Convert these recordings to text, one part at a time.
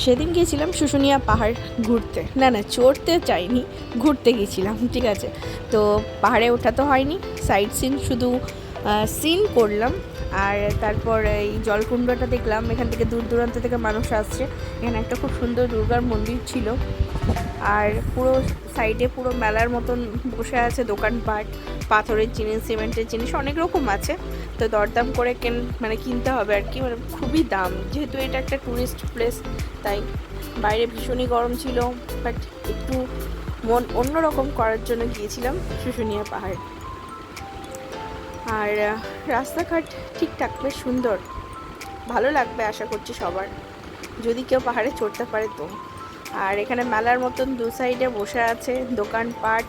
সেদিন গিয়েছিলাম শুশুনিয়া পাহাড় ঘুরতে, না চড়তে চাইনি, ঘুরতে গিয়েছিলাম, ঠিক আছে। তো পাহাড়ে ওঠা তো হয়নি, সাইড সিন শুধু সিন করলাম। আর তারপর এই জলকুণ্ডটা দেখলাম, এখান থেকে দূর দূরান্ত থেকে মানুষ আসছে। এখানে একটা খুব সুন্দর দুর্গার মন্দির ছিল। আর পুরো সাইডে পুরো মেলার মতন বসে আছে দোকানপাট, পাথরের জিনিস, সিমেন্টের জিনিস অনেক রকম আছে। তো দরদাম করে কিনতে হবে আর কি, মানে খুবই দাম, যেহেতু এটা একটা ট্যুরিস্ট প্লেস। তাই বাইরে ভীষণই গরম ছিল, বাট একটু মন অন্যরকম করার জন্য গিয়েছিলাম শুশুনিয়া পাহাড়। আর রাস্তাঘাট ঠিকঠাক, বেশ সুন্দর, ভালো লাগবে আশা করছি সবার, যদি কেউ পাহাড়ে চড়তে পারে তো। আর এখানে মেলার মতন দু সাইডে বসে আছে দোকানপাট,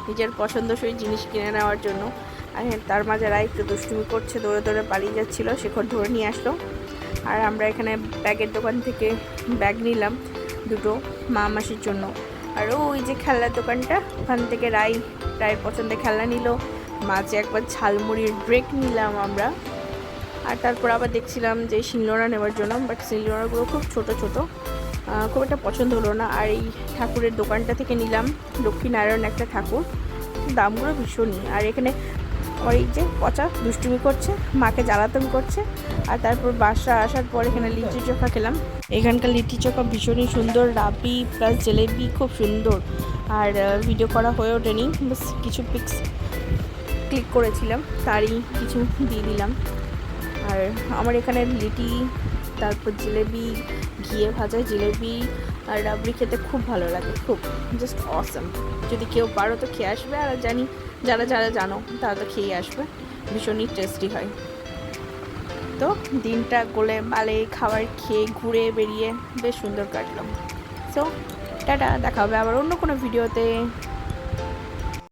নিজের পছন্দসই জিনিস কিনে নেওয়ার জন্য। আর তার মাঝে রায় একটু দুষ্টুমি করছে, দৌড়ে দৌড়ে পালিয়ে যাচ্ছিলো, শেখর ধরে নিয়ে আসলো। আর আমরা এখানে ব্যাগের দোকান থেকে ব্যাগ নিলাম দুটো মা মাসির জন্য। আর ওই যে খেলনার দোকানটা, ওখান থেকে রায়ের পছন্দের খেলনা নিল। মাঝে একবার ঝালমুড়ির ব্রেক নিলাম আমরা। আর তারপর আবার দেখছিলাম যে শিলনোড়া নেওয়ার জন্য, বাট শিলনোড়াগুলো খুব ছোট ছোট, খুব একটা পছন্দ হলো না। আর এই ঠাকুরের দোকানটা থেকে নিলাম লক্ষ্মীনারায়ণ একটা ঠাকুর, দামগুলো ভীষণই। আর এখানে আমার এই যে পচা দুষ্টুমি করছে, মাকে জ্বালাতন করছে। আর তারপর বাসা আসার পর এখানে লিচি চোখা খেলাম। এখানকার লিচি চোখা ভীষণই সুন্দর, রাবড়ি প্লাস জিলেবি খুব সুন্দর। আর ভিডিও করা হয়ে ওঠেনি, বাস কিছু পিক্স ক্লিক করেছিলাম, তারই কিছু দিয়ে দিলাম। আর আমার এখানে লিটি, তারপর জিলেবি, ঘিয়ে ভাজা জিলেবি আর রাবড়ি খেতে খুব ভালো লাগে, খুব জাস্ট অসাম। যদি কেউ পারো তো খেয়ে আসবে, আর জানি যারা যারা জানো তারা তো খেয়ে আসবে, ভীষণই টেস্টি হয়। তো দিনটা গোলে মালে খাবার খেয়ে ঘুরে বেরিয়ে বেশ সুন্দর কাটলাম। সো টাটা, দেখা হবে আবার অন্য কোনো ভিডিওতে।